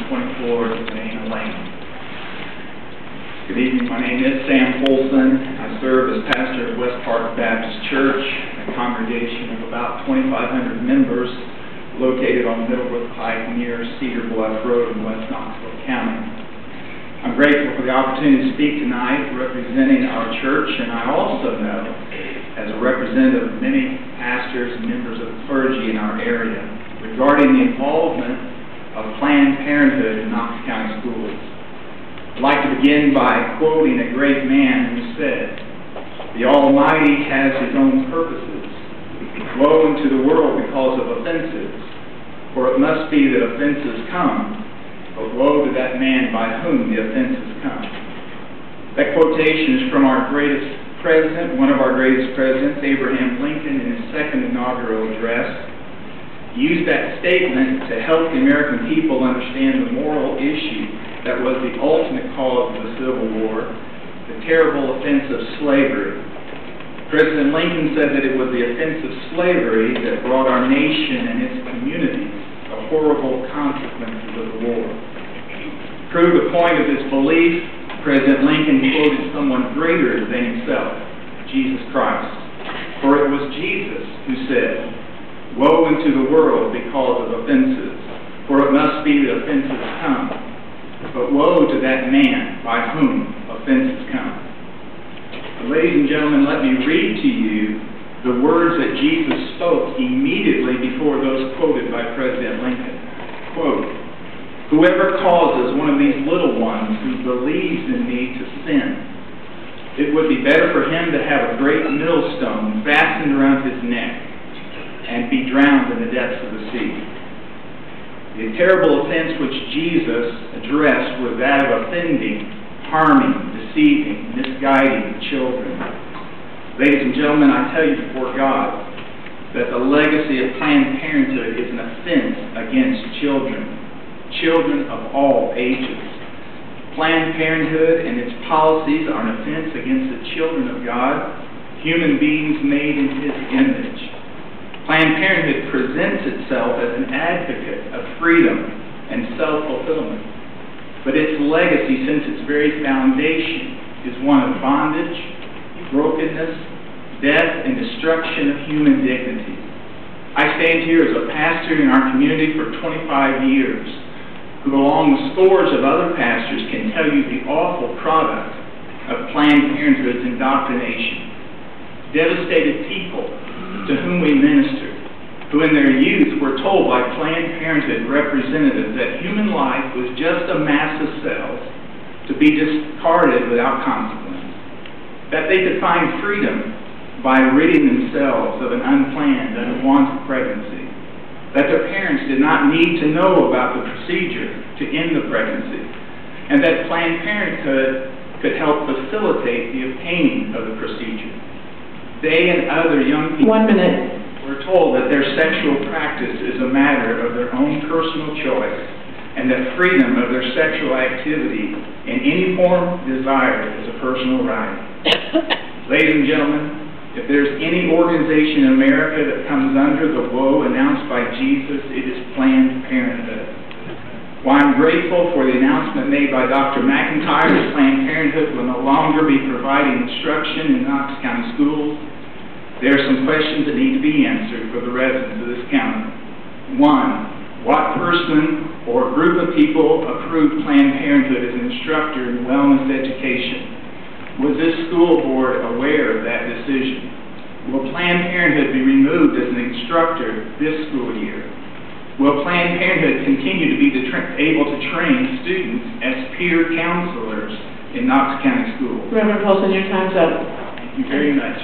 24 to Banana Lane. Good evening, my name is Sam Polson. I serve as pastor of West Park Baptist Church, a congregation of about 2,500 members located on Middlebrook Pike near Cedar Bluff Road in West Knoxville County. I'm grateful for the opportunity to speak tonight representing our church, and I also know, as a representative of many pastors and members of the clergy in our area, regarding the involvement of Planned Parenthood in Knox County Schools. I'd like to begin by quoting a great man who said, "The Almighty has His own purposes. Woe unto the world because of offenses, for it must be that offenses come, but woe to that man by whom the offenses come." That quotation is from our greatest president, one of our greatest presidents, Abraham Lincoln, in his second inaugural address. He used that statement to help the American people understand the moral issue that was the ultimate cause of the Civil War, the terrible offense of slavery. President Lincoln said that it was the offense of slavery that brought our nation and its communities the horrible consequences of the war. To prove the point of this belief, President Lincoln quoted someone greater than himself, Jesus Christ. For it was Jesus who said, "Woe unto the world because of offenses, for it must be that offenses come. But woe to that man by whom offenses come." Ladies and gentlemen, let me read to you the words that Jesus spoke immediately before those quoted by President Lincoln. Quote, "Whoever causes one of these little ones who believes in me to sin, it would be better for him to have a great millstone fastened around his neck and be drowned in the depths of the sea." The terrible offense which Jesus addressed was that of offending, harming, deceiving, misguiding children. Ladies and gentlemen, I tell you before God that the legacy of Planned Parenthood is an offense against children, children of all ages. Planned Parenthood and its policies are an offense against the children of God, human beings made in His image. Planned Parenthood presents itself as an advocate of freedom and self-fulfillment, but its legacy since its very foundation is one of bondage, brokenness, death, and destruction of human dignity. I stand here as a pastor in our community for 25 years, who along with scores of other pastors can tell you the awful product of Planned Parenthood's indoctrination. Devastated people to whom we minister, who in their youth were told by Planned Parenthood representatives that human life was just a mass of cells to be discarded without consequence, that they could find freedom by ridding themselves of an unplanned, unwanted pregnancy, that their parents did not need to know about the procedure to end the pregnancy, and that Planned Parenthood could help facilitate the obtaining of the procedure. They and other young people were told that their sexual practice is a matter of their own personal choice, and that freedom of their sexual activity in any form desired is a personal right. Ladies and gentlemen, if there's any organization in America that comes under the woe announced by Jesus, it is Planned Parenthood. While I'm grateful for the announcement made by Dr. McIntyre that Planned Parenthood will no longer be providing instruction in Knox County Schools, there are some questions that need to be answered for the residents of this county. One, what person or group of people approved Planned Parenthood as an instructor in wellness education? Was this school board aware of that decision? Will Planned Parenthood be removed as an instructor this school year? Will Planned Parenthood continue to be able to train students as peer counselors in Knox County Schools? Reverend Polson, your time's up. Thank you very much.